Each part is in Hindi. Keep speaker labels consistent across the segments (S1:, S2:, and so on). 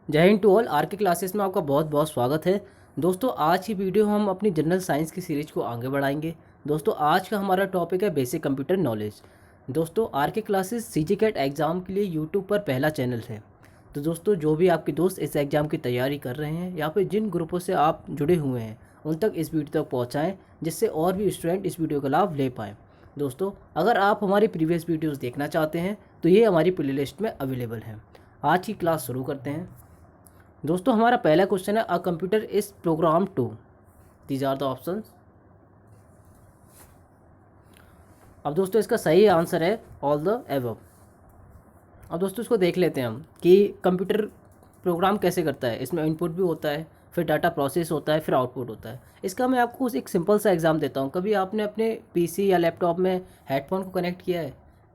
S1: जय हिंद टू ऑल। आर के क्लासेस में आपका बहुत बहुत स्वागत है। दोस्तों आज की वीडियो हम अपनी जनरल साइंस की सीरीज को आगे बढ़ाएंगे। दोस्तों आज का हमारा टॉपिक है बेसिक कंप्यूटर नॉलेज। दोस्तों आर के क्लासेस सीजी कैट एग्ज़ाम के लिए यूट्यूब पर पहला चैनल है। तो दोस्तों जो भी आपके दोस्त इस एग्ज़ाम की तैयारी कर रहे हैं या फिर जिन ग्रुपों से आप जुड़े हुए हैं उन तक इस वीडियो तक पहुँचाएँ, जिससे और भी स्टूडेंट इस वीडियो का लाभ ले पाएँ। दोस्तों अगर आप हमारी प्रीवियस वीडियोज़ देखना चाहते हैं तो ये हमारी प्लेलिस्ट में अवेलेबल है। आज की क्लास शुरू करते हैं। दोस्तों हमारा पहला क्वेश्चन है a computer is program to, these are the option. अब दोस्तों इसका सही आंसर है ऑल द एबव। अब दोस्तों इसको देख लेते हैं हम कि कंप्यूटर प्रोग्राम कैसे करता है। इसमें इनपुट भी होता है, फिर डाटा प्रोसेस होता है, फिर आउटपुट होता है। इसका मैं आपको एक सिंपल सा एग्जाम देता हूँ। कभी आपने अपने पीसी या लैपटॉप में हेडफोन को कनेक्ट किया है?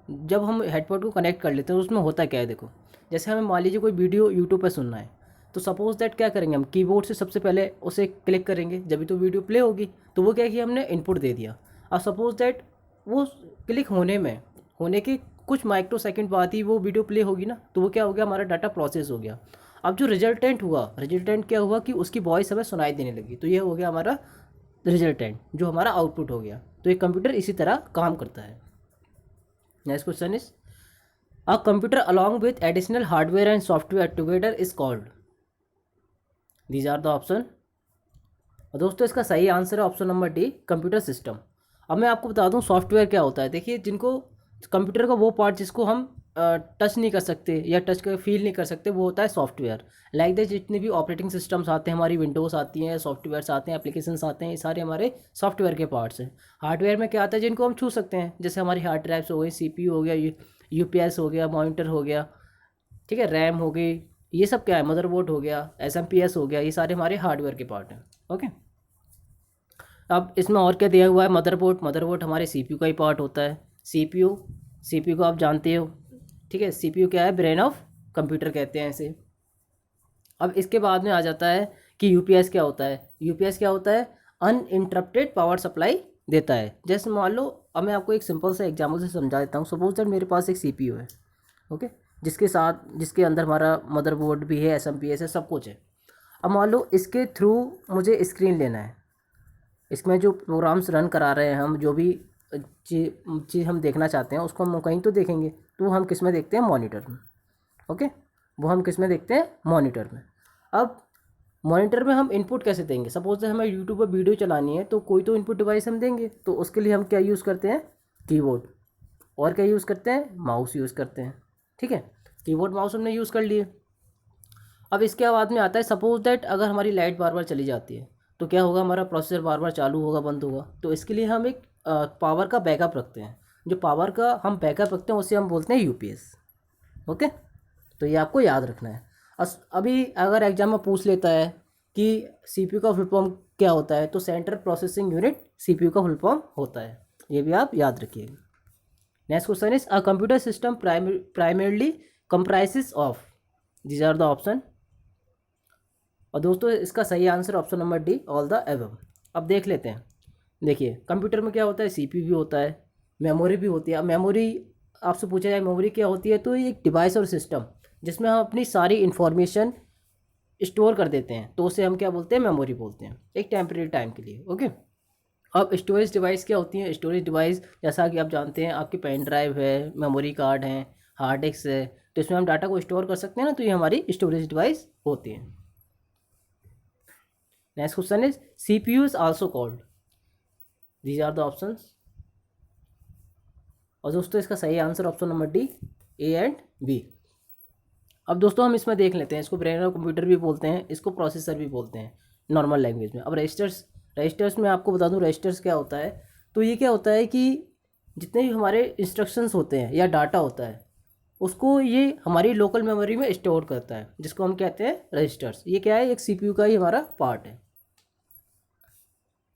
S1: जब हम हेडफोन को कनेक्ट कर लेते हैं उसमें होता क्या है, देखो जैसे हमें मान लीजिए कोई वीडियो यूट्यूब पर सुनना है, तो सपोज दैट क्या करेंगे, हम कीबोर्ड से सबसे पहले उसे क्लिक करेंगे, जब भी तो वीडियो प्ले होगी। तो वो क्या है कि हमने इनपुट दे दिया। अब सपोज दैट वो क्लिक होने के कुछ माइक्रो सेकंड बाद ही वो वीडियो प्ले होगी ना, तो वो क्या हो गया, हमारा डाटा प्रोसेस हो गया। अब जो रिजल्टेंट क्या हुआ कि उसकी वॉइस हमें सुनाई देने लगी, तो ये हो गया हमारा रिजल्टेंट, जो हमारा आउटपुट हो गया। तो ये कंप्यूटर इसी तरह काम करता है। Next question is a computer along with additional hardware and software together is called, these are the option. और दोस्तों इसका सही आंसर है option number D, computer system. अब मैं आपको बता दूं सॉफ्टवेयर क्या होता है। देखिए जिनको कंप्यूटर का वो पार्ट जिसको हम टच नहीं कर सकते या टच कर फील नहीं कर सकते, वो होता है सॉफ्टवेयर। लाइक दैट जितने भी ऑपरेटिंग सिस्टम्स आते हैं, हमारी विंडोज़ आती हैं, सॉफ्टवेयर्स आते हैं, एप्लीकेशंस आते हैं, ये सारे हमारे सॉफ्टवेयर के पार्ट्स हैं। हार्डवेयर में क्या आता है, जिनको हम छू सकते हैं, जैसे हमारी हार्ड ड्राइव्स हो गई, सीपीयू हो गया, यूपीएस हो गया, मॉनिटर हो गया, ठीक है, रैम हो गई, ये सब क्या है, मदरबोर्ड हो गया, एसएमपीएस हो गया, ये सारे हमारे हार्डवेयर के पार्ट हैं। ओके। अब इसमें और क्या दिया हुआ है, मदरबोर्ड हमारे सीपीयू का ही पार्ट होता है। सीपीयू को आप जानते हो, ठीक है। सीपीयू क्या है, ब्रेन ऑफ कंप्यूटर कहते हैं इसे। अब इसके बाद में आ जाता है कि यूपीएस क्या होता है। यूपीएस क्या होता है, अनइंटरप्टेड पावर सप्लाई देता है। जैसे मान लो, अब मैं आपको एक सिंपल सा एग्जाम्पल से समझा देता हूँ। सपोज दैट मेरे पास एक सीपीयू है, ओके, जिसके अंदर हमारा मदरबोर्ड भी है, एसएमपीएस है, सब कुछ है। अब मान लो इसके थ्रू मुझे स्क्रीन लेना है। इसमें जो प्रोग्राम्स रन करा रहे हैं हम, जो भी चीज़ हम देखना चाहते हैं उसको हम कहीं तो देखेंगे, तो हम किस में देखते हैं, मॉनिटर में। ओके, वो हम किस में देखते हैं, मॉनिटर में। अब मॉनिटर में हम इनपुट कैसे देंगे, सपोज हमें यूट्यूब पर वीडियो चलानी है, तो कोई तो इनपुट डिवाइस हम देंगे। तो उसके लिए हम क्या यूज़ करते हैं, कीबोर्ड। और क्या यूज़ करते हैं, माउस यूज़ करते हैं, ठीक है। कीबोर्ड माउस हमने यूज़ कर लिए। अब इसके बाद में आता है, सपोज दैट अगर हमारी लाइट बार बार चली जाती है तो क्या होगा, हमारा प्रोसेसर बार बार चालू होगा, बंद होगा। तो इसके लिए हम एक पावर का बैकअप रखते हैं। जो पावर का हम बैकअप रखते हैं उसे हम बोलते हैं यूपीएस। ओके, तो ये आपको याद रखना है। अभी अगर एग्जाम में पूछ लेता है कि सीपीयू का फुल फॉर्म क्या होता है, तो सेंट्रल प्रोसेसिंग यूनिट सीपीयू का फुल फॉर्म होता है। ये भी आप याद रखिएगा। Next question is a computer system primarily comprises of, these are the option. और दोस्तों इसका सही answer option number D, all the above. अब देख लेते हैं। देखिए कंप्यूटर में क्या होता है, सीपीयू भी होता है, मेमोरी भी होती है। अब मेमोरी आपसे पूछा जाए मेमोरी क्या होती है, तो ये एक डिवाइस और सिस्टम जिसमें हम अपनी सारी इन्फॉर्मेशन स्टोर कर देते हैं, तो उसे हम क्या बोलते हैं, मेमोरी बोलते हैं, एक टेम्परेरी टाइम के लिए। ओके। अब स्टोरेज डिवाइस क्या होती है, स्टोरेज डिवाइस जैसा कि आप जानते हैं, आपकी पेन ड्राइव है, मेमोरी कार्ड है, हार्ड डिस्क है, तो इसमें हम डाटा को स्टोर कर सकते हैं ना, तो ये हमारी स्टोरेज डिवाइस होती है। Next question is CPU is also called, these are the options। और दोस्तों इसका सही answer option number D, A and B. अब दोस्तों हम इसमें देख लेते हैं, इसको ब्रेन ऑफ कंप्यूटर भी बोलते हैं, इसको प्रोसेसर भी बोलते हैं नॉर्मल लैंग्वेज में। अब रजिस्टर्स में आपको बता दूं रजिस्टर्स क्या होता है। तो ये क्या होता है कि जितने भी हमारे इंस्ट्रक्शंस होते हैं या डाटा होता है, उसको ये हमारी लोकल मेमोरी में स्टोर करता है, जिसको हम कहते हैं रजिस्टर्स। ये क्या है, एक सीपीयू का ही हमारा पार्ट है।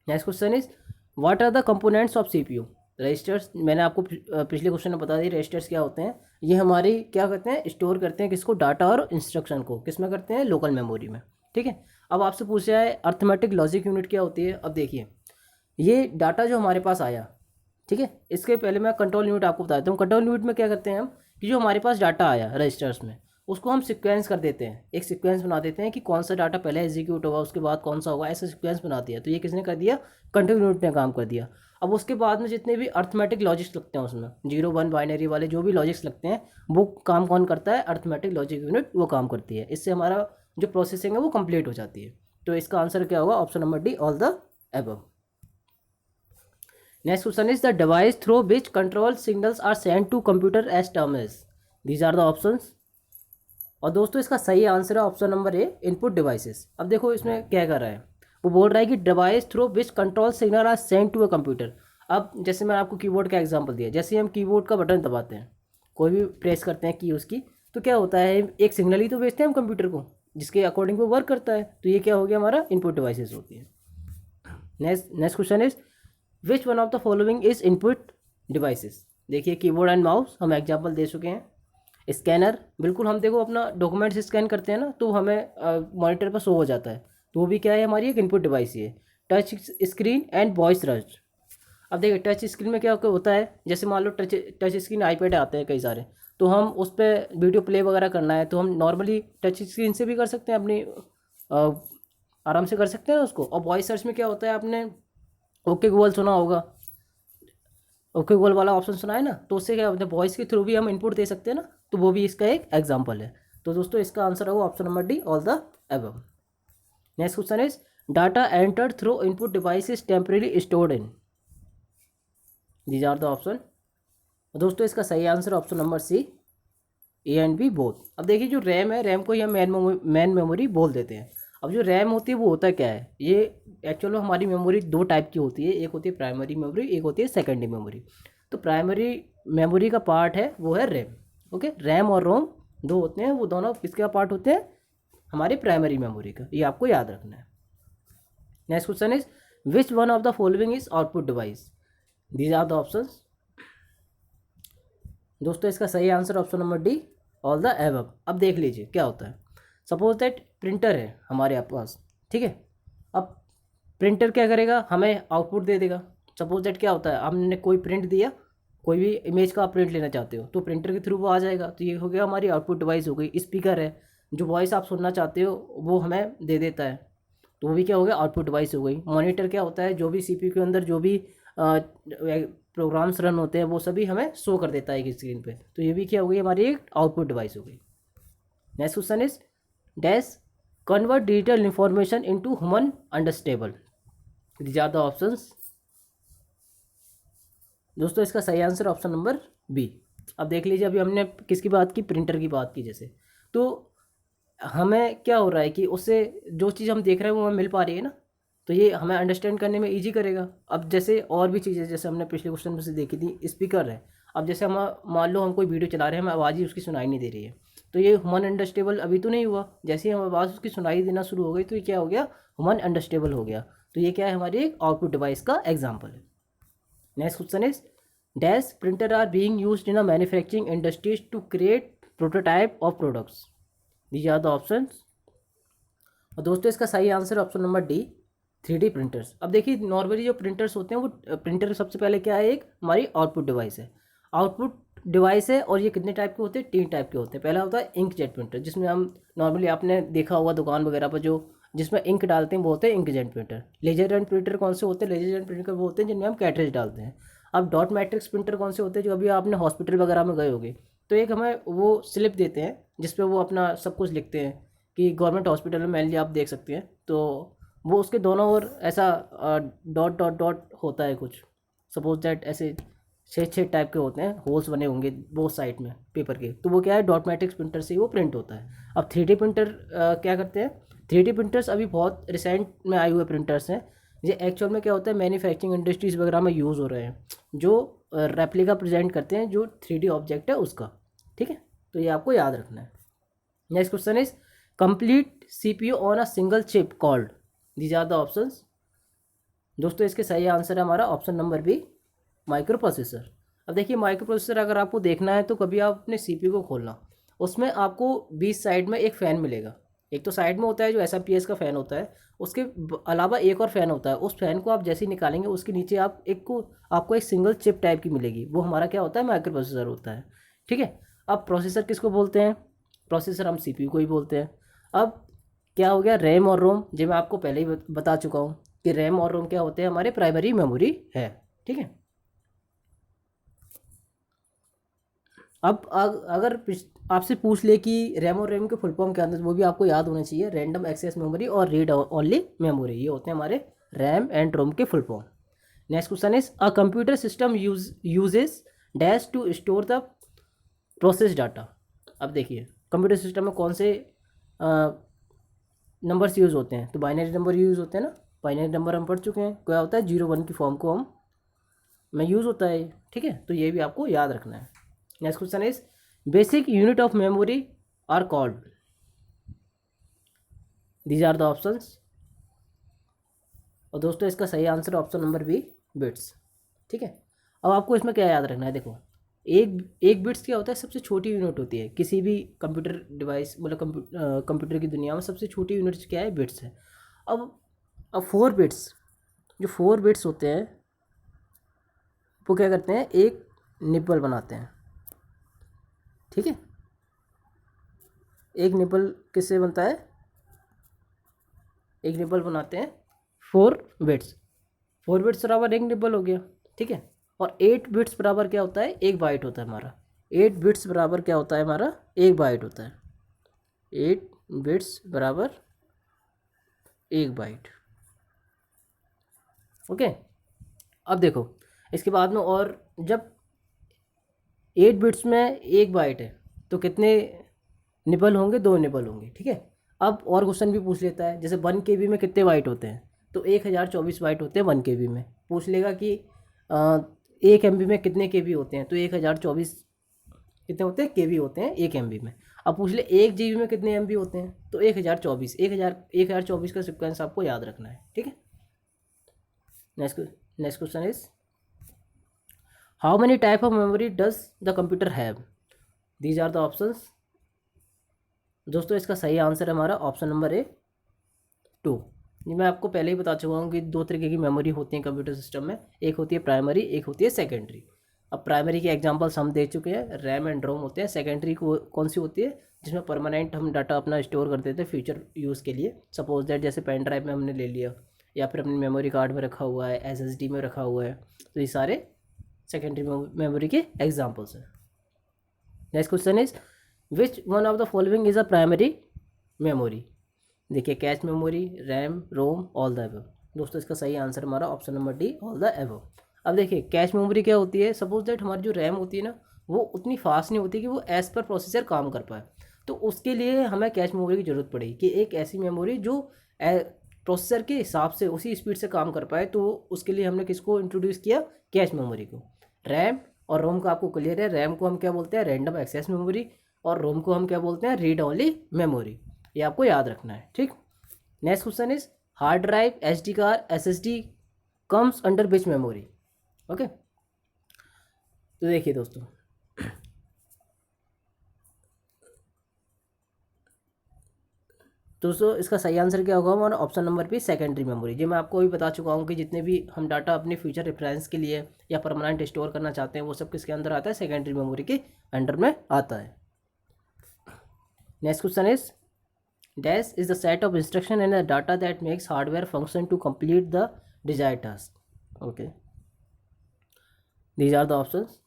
S1: Next question is what are the components of CPU. Registers मैंने आपको पिछले क्वेश्चन में बता दी, रजिस्टर्स क्या होते हैं। ये हमारी क्या करते हैं, स्टोर करते हैं किसको, डाटा और इंस्ट्रक्शन को, किस में करते हैं, लोकल मेमोरी में, ठीक है। अब आपसे पूछा है अर्थमेटिक लॉजिक यूनिट क्या होती है। अब देखिए ये डाटा जो हमारे पास आया, ठीक है, इसके पहले मैं कंट्रोल यूनिट आपको बता देता हूँ। कंट्रोल यूनिट में क्या करते हैं हम, कि जो हमारे पास डाटा आया रजिस्टर्स में, उसको हम सीक्वेंस कर देते हैं, एक सीक्वेंस बना देते हैं कि कौन सा डाटा पहले एग्जीक्यूट होगा उसके बाद कौन सा होगा, ऐसा सीक्वेंस बना दिया। तो ये किसने कर दिया, कंट्रोल यूनिट ने काम कर दिया। अब उसके बाद में जितने भी अर्थमेटिक लॉजिक्स लगते हैं उसमें 0 1 बाइनरी वाले जो भी लॉजिक्स लगते हैं वो काम कौन करता है, अर्थमेटिक लॉजिक यूनिट वो काम करती है। इससे हमारा जो प्रोसेसिंग है वो कंप्लीट हो जाती है। तो इसका आंसर क्या होगा, option number D, all the above. Next question is the device through which control signals are send to computer as term is. These are the options. और दोस्तों इसका सही आंसर है option number A, input devices. अब देखो इसमें क्या कर रहा है, वो बोल रहा है कि device through which control signal are send to a computer. अब जैसे मैंने आपको कीबोर्ड का एग्जांपल दिया, जैसे हम कीबोर्ड का बटन दबाते हैं, कोई भी प्रेस करते हैं की उसकी, तो क्या होता है, एक सिग्नल ही तो भेजते हैं हम कंप्यूटर को जिसके अकॉर्डिंग वो वर्क करता है। तो ये क्या हो गया, हमारा इनपुट डिवाइसेस होती है। Next question is which one of the following is input devices. देखिए कीबोर्ड एंड माउस हम एग्जाम्पल दे चुके हैं। स्कैनर, बिल्कुल हम देखो अपना डॉक्यूमेंट्स स्कैन करते हैं ना तो हमें मॉनिटर पर शो हो जाता है, तो वो भी क्या है, हमारी एक इनपुट डिवाइस ही है। Touch screen and voice search. अब देखिए टच स्क्रीन में क्या होता है, जैसे मान लो टच स्क्रीन आईपैड आते हैं कई सारे, तो हम उस पर वीडियो प्ले वगैरह करना है तो हम नॉर्मली टच स्क्रीन से भी कर सकते हैं, अपनी आराम से कर सकते हैं उसको। और वॉइस सर्च में क्या होता है, आपने ओके गूगल सुना होगा, ओके गूगल वाला ऑप्शन सुना है ना, तो उससे क्या होता है, वॉइस के थ्रू भी हम इनपुट दे सकते हैं ना, तो वो भी इसका एक एग्जांपल है। तो दोस्तों इसका आंसर होगा option number D, all the above. Next question is data entered through input device is temporarily stored in. These are the option. दोस्तों इसका सही answer option number C, A and B both. अब देखिए जो रैम है, रैम को ही हम मेन मेमोरी बोल देते हैं। अब जो रैम होती है वो होता क्या है, ये एक्चुअल में हमारी मेमोरी दो टाइप की होती है, एक होती है प्राइमरी मेमोरी, एक होती है सेकेंडरी मेमोरी। तो प्राइमरी मेमोरी का पार्ट है वो है रैम। ओके, रैम और रोम दो होते हैं, वो दोनों किसका पार्ट होते हैं, हमारी प्राइमरी मेमोरी का। ये आपको याद रखना है। Next question is which one of the following is output device. These are the options. दोस्तों इसका सही answer option number D, all the above. अब देख लीजिए क्या होता है, सपोज दैट प्रिंटर है हमारे पास, ठीक है। अब प्रिंटर क्या करेगा, हमें आउटपुट दे देगा। सपोज दैट क्या होता है, हमने कोई प्रिंट दिया, कोई भी इमेज का आप प्रिंट लेना चाहते हो तो प्रिंटर के थ्रू वो आ जाएगा। तो ये हो गया हमारी आउटपुट डिवाइस हो गई। स्पीकर है, जो वॉइस आप सुनना चाहते हो वो हमें दे देता है, तो वो भी क्या हो गया, आउटपुट डिवाइस हो गई। मॉनिटर क्या होता है, जो भी सीपीयू के अंदर जो भी प्रोग्राम्स रन होते हैं वो सभी हमें शो कर देता है एक स्क्रीन पे, तो ये भी क्या हो गई, हमारी एक आउटपुट डिवाइस हो गई। Next question is dash convert digital information into human understandable. These are the options. दोस्तों इसका सही आंसर ऑप्शन नंबर बी। अब देख लीजिए, अभी हमने किसकी बात की, प्रिंटर की बात की जैसे, तो हमें क्या हो रहा है कि उससे जो चीज़ हम देख रहे हैं वो हमें मिल पा रही है ना, तो ये हमें अंडरस्टैंड करने में इजी करेगा। अब जैसे और भी चीज़ें जैसे हमने पिछले क्वेश्चन में से देखी थी, स्पीकर है। अब जैसे हम मान लो हम कोई वीडियो चला रहे हैं, हमें आवाज़ ही उसकी सुनाई नहीं दे रही है, तो ये ह्यूमन अंडरस्टेबल अभी तो नहीं हुआ। जैसे ही हम आवाज़ उसकी सुनाई देना शुरू हो गई तो ये क्या हो गया, ह्यूमन अंडरस्टेबल हो गया। तो ये क्या है, हमारी एक आउटपुट डिवाइस का एग्जाम्पल है। Next question is dash printer are being used in a manufacturing industries to create prototype of products. These are the options. और दोस्तों इसका सही answer option number D, 3D printers. अब देखिए नॉर्मली जो प्रिंटर्स होते हैं वो प्रिंटर सबसे पहले क्या है, एक हमारी आउटपुट डिवाइस है। आउटपुट डिवाइस है और ये कितने टाइप के होते हैं, 3 टाइप के होते हैं। पहला होता है इंकजेट प्रिंटर, जिसमें हम नॉर्मली आपने देखा होगा दुकान वगैरह पर जो जिसमें इंक डालते हैं वो होते हैं inkjet printer. Laser and printer कौन से होते हैं, लेजर एंड प्रिंटर वो होते हैं जिनमें हम कैटरेज डालते हैं। अब डॉट मैट्रिक्स प्रिंटर कौन से होते हैं, जो अभी आपने हॉस्पिटल वगैरह में गए होगे, तो एक हमें वो स्लिप देते हैं जिसपे वो अपना सब कुछ लिखते हैं कि गवर्नमेंट हॉस्पिटल में मेनली आप देख सकते हैं, तो वो उसके दोनों ओर ऐसा डॉट डॉट डॉट होता है कुछ, सपोज दैट ऐसे 6 टाइप के होते हैं, होल्स बने होंगे बोथ साइड में पेपर के, तो वो क्या है, डॉट मैट्रिक्स प्रिंटर से ही वो प्रिंट होता है। अब 3D प्रिंटर क्या करते हैं, 3D प्रिंटर्स अभी बहुत रिसेंट में आए हुए प्रिंटर्स हैं। ये एक्चुअल में क्या होता है, मैन्युफैक्चरिंग इंडस्ट्रीज़ वगैरह में यूज़ हो रहे हैं, जो रेप्लिका प्रेजेंट करते हैं जो 3D ऑब्जेक्ट है उसका, ठीक है। तो ये आपको याद रखना है। Next question is complete CPU on a single chip called. These are the options. दोस्तों इसके सही आंसर है हमारा option number B, microprocessor. अब देखिए माइक्रो प्रोसेसर अगर आपको देखना है तो कभी आप अपने CPU को खोलना, उसमें आपको 20 साइड में एक फ़ैन मिलेगा। एक तो साइड में होता है जो SMPS का फ़ैन होता है, उसके अलावा एक और फ़ैन होता है। उस फैन को आप जैसे ही निकालेंगे उसके नीचे आपको एक सिंगल चिप टाइप की मिलेगी, वो हमारा क्या होता है, माइक्रो प्रोसेसर होता है, ठीक है। अब प्रोसेसर किसको बोलते हैं, प्रोसेसर हम CPU को ही बोलते हैं। अब क्या हो गया रैम और रोम, जो मैं आपको पहले ही बता चुका हूँ कि रैम और रोम क्या होते हैं, हमारे प्राइमरी मेमोरी है। ठीक है। अब अगर आपसे पूछ ले कि रैम और रैम के फुल फॉर्म क्या होता है, वो भी आपको याद होना चाहिए। रैंडम एक्सेस मेमोरी और रीड ओनली मेमोरी, ये होते हैं हमारे रैम एंड रोम के full form. Next question is a computer system uses dash to store the process data. अब देखिए कंप्यूटर सिस्टम में कौन से नंबर्स यूज़ होते हैं, तो बाइनरी नंबर यूज़ होते हैं ना। बाइनरी नंबर हम पढ़ चुके हैं, क्या होता है 0 1 की फॉर्म को हम में यूज़ होता है। ठीक है, तो ये भी आपको याद रखना है। Next question is basic unit of memory are called, these are the options. और दोस्तों इसका सही answer option number B, bits. ठीक है। अब आपको इसमें क्या याद रखना है, देखो एक बिट्स क्या होता है, सबसे छोटी यूनिट होती है किसी भी कंप्यूटर डिवाइस, मतलब कंप्यूटर की दुनिया में सबसे छोटी यूनिट क्या है, बिट्स है। अब 4 बिट्स, जो 4 बिट्स होते हैं वो क्या करते हैं, एक निपल बनाते हैं। ठीक है, एक निपल किससे बनता है, एक निपल बनाते हैं 4 बिट्स। 4 बिट्स बराबर एक निपल हो गया। ठीक है, और 8 बिट्स बराबर क्या होता है, एक बाइट होता है हमारा। 8 बिट्स बराबर क्या होता है हमारा, एक बाइट होता है। 8 बिट्स बराबर एक बाइट। ओके। अब देखो इसके बाद में, और जब 8 बिट्स में एक बाइट है तो कितने निपल होंगे, 2 निपल होंगे। ठीक है। अब और क्वेश्चन भी पूछ लेता है, जैसे 1 KB में कितने बाइट होते हैं, तो 1024 बाइट होते हैं 1 KB में। पूछ लेगा कि 1 MB में कितने KB होते हैं, तो 1024 कितने होते हैं, KB होते हैं 1 MB में। अब पूछ ले 1 GB में कितने MB होते हैं, तो 1024 का सिक्वेंस आपको याद रखना है। ठीक है। Next question is how many type of memory does the computer have, these are the options. दोस्तों इसका सही आंसर है हमारा ऑप्शन नंबर ए, 2। ये मैं आपको पहले ही बता चुका हूँ कि 2 तरीके की मेमोरी होती हैं कंप्यूटर सिस्टम में, एक होती है प्राइमरी, एक होती है सेकेंडरी। अब प्राइमरी के एग्जांपल्स हम देख चुके हैं, रैम एंड रोम होते हैं। सेकेंडरी को कौन सी होती है, जिसमें परमानेंट हम डाटा अपना स्टोर कर देते हैं फ्यूचर यूज़ के लिए। सपोज दैट जैसे पेन ड्राइव में हमने ले लिया, या फिर अपनी मेमोरी कार्ड में रखा हुआ है, SSD में रखा हुआ है, तो ये सारे सेकेंडरी मेमोरी के एग्जाम्पल्स हैं। Next question is which one of the following is a primary memory. देखिए cache memory, RAM, ROM, all the above. दोस्तों इसका सही आंसर हमारा option number D, all the above. अब देखिए कैश मेमोरी क्या होती है, सपोज दैट हमारी जो रैम होती है ना, वो उतनी फास्ट नहीं होती कि वो एज पर प्रोसेसर काम कर पाए, तो उसके लिए हमें कैश मेमोरी की ज़रूरत पड़ेगी कि एक ऐसी मेमोरी जो प्रोसेसर के हिसाब से उसी स्पीड से काम कर पाए। तो उसके लिए हमने किसको इंट्रोड्यूस किया, कैश मेमोरी को। रैम और रोम का आपको क्लियर है, रैम को हम क्या बोलते हैं, रैंडम एक्सेस मेमोरी, और रोम को हम क्या बोलते हैं, रीड ओनली मेमोरी। ये आपको याद रखना है। ठीक। Next question is hard drive, SD card, SSD comes under which memory. Okay, तो देखिए दोस्तों इसका सही आंसर क्या होगा हमारा option number B, secondary memory. जो मैं आपको अभी बता चुका हूँ कि जितने भी हम डाटा अपने फ्यूचर रेफरेंस के लिए या परमानेंट स्टोर करना चाहते हैं, वो सब किसके अंदर आता है, सेकेंडरी मेमोरी के अंडर में आता है। Next question is dash is the set of instruction and the data that makes hardware function to complete the desired task. Okay, these are the options.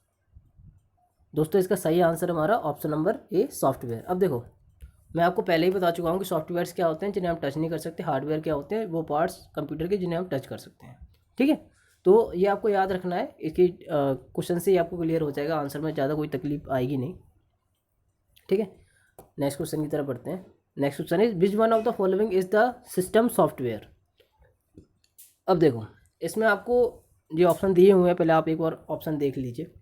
S1: दोस्तों इसका सही आंसर हमारा ऑप्शन नंबर ए, सॉफ्टवेयर। अब देखो मैं आपको पहले ही बता चुका हूँ कि सॉफ्टवेयर्स क्या होते हैं जिन्हें हम टच नहीं कर सकते, हार्डवेयर क्या होते हैं वो पार्ट्स कंप्यूटर के जिन्हें हम टच कर सकते हैं। ठीक है, तो ये आपको याद रखना है, इसकी क्वेश्चन से ही आपको क्लियर हो जाएगा, आंसर में ज़्यादा कोई तकलीफ आएगी नहीं। ठीक है, नेक्स्ट क्वेश्चन की तरफ बढ़ते हैं। Next question is which one of the following is the system software. अब देखो इसमें आपको ये ऑप्शन दिए हुए हैं, पहले आप एक बार ऑप्शन देख लीजिए।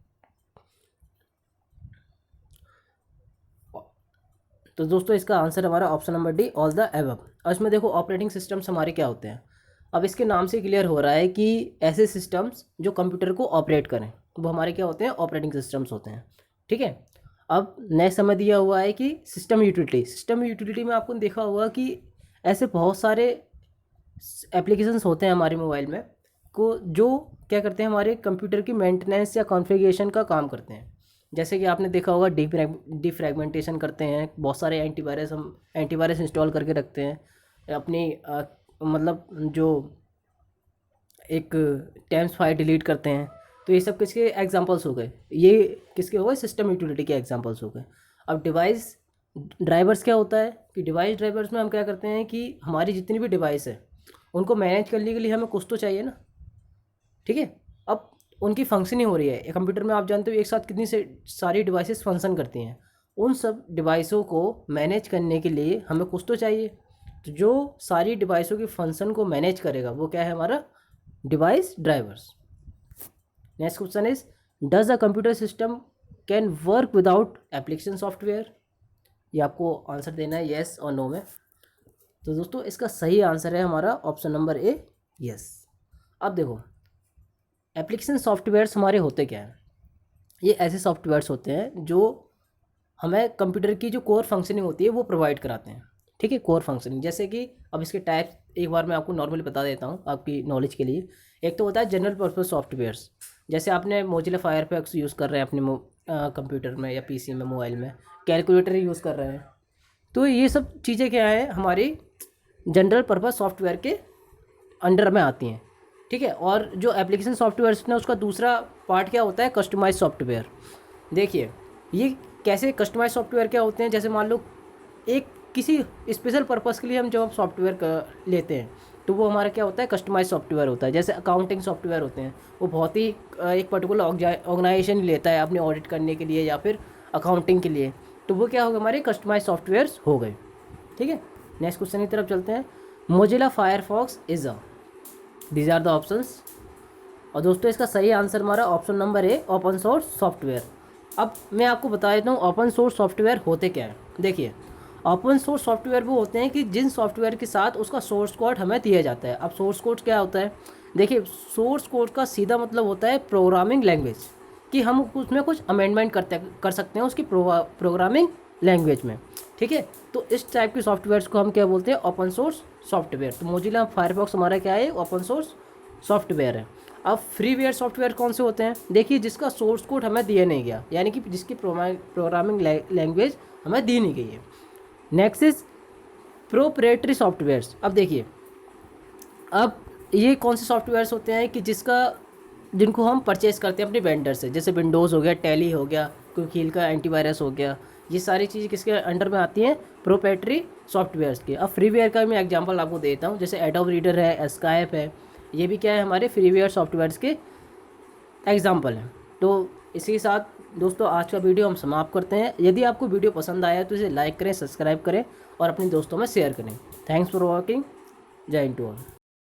S1: तो दोस्तों इसका आंसर हमारा option number D, all the above. और इसमें देखो ऑपरेटिंग सिस्टम्स हमारे क्या होते हैं। अब इसके नाम से क्लियर हो रहा है कि ऐसे सिस्टम्स जो कंप्यूटर को ऑपरेट करें वो हमारे क्या होते हैं, ऑपरेटिंग सिस्टम्स होते हैं। ठीक है, अब नेक्स्ट समय दिया हुआ है कि सिस्टम यूटिलिटी। सिस्टम यूटिलिटी में आपको देखा होगा कि ऐसे बहुत सारे एप्लीकेशंस होते हैं हमारे मोबाइल में, को जो क्या करते हैं, हमारे कंप्यूटर की मेंटेनेंस या कॉन्फ़िगरेशन का काम करते हैं। जैसे कि आपने देखा होगा डिफ्रैगमेंटेशन करते हैं, बहुत सारे एंटीवायरस हम एंटीवायरस इंस्टॉल करके रखते हैं अपनी मतलब जो एक टेम्स फाइल डिलीट करते हैं। तो ये सब किसके एग्जांपल्स हो गए, ये किसके हो गए, सिस्टम यूटिलिटी के एग्जांपल्स हो गए। अब डिवाइस ड्राइवर्स क्या होता है कि डिवाइस ड्राइवर्स में हम क्या करते हैं कि हमारी जितनी भी डिवाइस है उनको मैनेज करने के लिए हमें कुछ तो चाहिए ना, ठीक है। अब उनकी फंक्शनिंग हो रही है कंप्यूटर में, आप जानते हो एक साथ कितनी से सारी डिवाइसेस फंक्शन करती हैं। उन सब डिवाइसों को मैनेज करने के लिए हमें कुछ तो चाहिए। तो जो सारी डिवाइसों की फंक्शन को मैनेज करेगा वो क्या है, हमारा device drivers. Next question is, does a computer system can work without application software? ये आपको आंसर देना है येस और नो में। तो दोस्तों इसका सही आंसर है हमारा ऑप्शन नंबर ए, यस। अब देखो एप्लीकेशन सॉफ्टवेयर्स हमारे होते क्या हैं, ये ऐसे सॉफ्टवेयर्स होते हैं जो हमें कंप्यूटर की जो कोर फंक्शनिंग होती है वो प्रोवाइड कराते हैं, ठीक है। कोर फंक्शनिंग जैसे कि अब इसके टाइप्स एक बार मैं आपको नॉर्मली बता देता हूँ आपकी नॉलेज के लिए। एक तो होता है जनरल पर्पस सॉफ्टवेयर्स, जैसे आपने मोजिला फायरफॉक्स यूज़ कर रहे हैं अपने कंप्यूटर में या पीसी में, मोबाइल में कैलकुलेटर यूज़ कर रहे हैं। तो ये सब चीज़ें क्या है, हमारी जनरल पर्पस सॉफ्टवेयर के अंडर में आती हैं, ठीक है। और जो एप्लीकेशन सॉफ्टवेयर ने उसका दूसरा पार्ट क्या होता है, कस्टमाइज सॉफ्टवेयर। देखिए ये कैसे कस्टमाइज सॉफ्टवेयर क्या होते हैं, जैसे मान लो एक किसी स्पेशल पर्पस के लिए हम जब आप सॉफ्टवेयर लेते हैं तो वो हमारा क्या होता है, कस्टमाइज सॉफ्टवेयर होता है। जैसे अकाउंटिंग सॉफ्टवेयर होते हैं, वो बहुत ही एक पर्टिकुलर ऑर्गेनाइजेशन लेता है अपने ऑडिट करने के लिए या फिर अकाउंटिंग के लिए, तो वो क्या होगा, हमारे कस्टमाइज सॉफ्टवेयर्स हो गए, ठीक है। नेक्स्ट क्वेश्चन की तरफ चलते हैं। Mozilla Firefox is a, these are the options. और दोस्तों इसका सही आंसर हमारा option number A, open source software. अब मैं आपको बता देता हूँ ओपन सोर्स सॉफ्टवेयर होते क्या है। देखिए ओपन सोर्स सॉफ्टवेयर वो होते हैं कि जिन सॉफ्टवेयर के साथ उसका सोर्स कोड हमें दिया जाता है। अब सोर्स कोड क्या होता है, देखिए सोर्स कोड का सीधा मतलब होता है प्रोग्रामिंग लैंग्वेज, कि हम उसमें कुछ अमेंडमेंट कर सकते हैं उसकी प्रोग्रामिंग लैंग्वेज में, ठीक है। तो इस टाइप के सॉफ्टवेयर्स को हम क्या बोलते हैं, ओपन सोर्स सॉफ्टवेयर। तो मोजिला फायरफॉक्स हमारा क्या है, ओपन सोर्स सॉफ्टवेयर है। अब फ्रीवेयर सॉफ्टवेयर कौन से होते हैं, देखिए जिसका सोर्स कोड हमें दिया नहीं गया, यानी कि जिसकी प्रोग्रामिंग लैंग्वेज हमें दी नहीं गई है। Next is proprietary softwares. अब देखिए अब ये कौन से सॉफ्टवेयर्स होते हैं कि जिनको हम परचेज़ करते हैं अपने वेंडर से, जैसे विंडोज़ हो गया, टैली हो गया, क्विक का एंटीवायरस हो गया, ये सारी चीज़ें किसके अंडर में आती हैं, प्रोप्राइटरी सॉफ्टवेयर्स के। अब फ्रीवेयर का मैं एग्जांपल आपको देता हूँ, जैसे एडोब रीडर है, स्काइप है, ये भी क्या है, हमारे फ्रीवेयर सॉफ्टवेयर्स के एग्जांपल हैं। तो इसी साथ दोस्तों आज का वीडियो हम समाप्त करते हैं। यदि आपको वीडियो पसंद आया तो इसे लाइक करें, सब्सक्राइब करें और अपने दोस्तों में शेयर करें। Thanks for watching. जय हिंद टू ऑल।